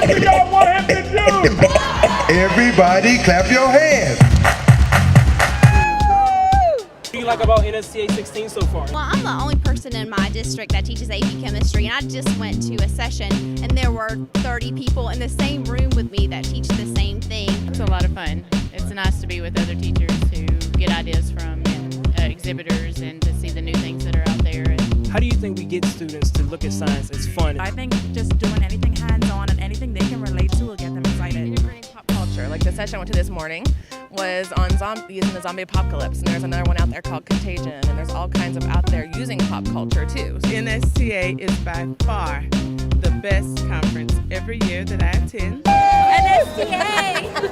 What do y'all want him to do? Everybody clap your hands. What do you like about NSTA 16 so far? Well, I'm the only person in my district that teaches AP chemistry, and I just went to a session, and there were 30 people in the same room with me that teach the same thing. It's a lot of fun. It's nice to be with other teachers who get ideas from and exhibitors and to see the new things that are out there. How do you think we get students to look at science as fun? I think just doing anything hands-on and anything they can relate to will get them excited. Integrating pop culture, like the session I went to this morning was on using the zombie apocalypse, and there's another one out there called Contagion, and there's all kinds of out there using pop culture too. NSTA is by far the best conference every year that I attend. NSTA!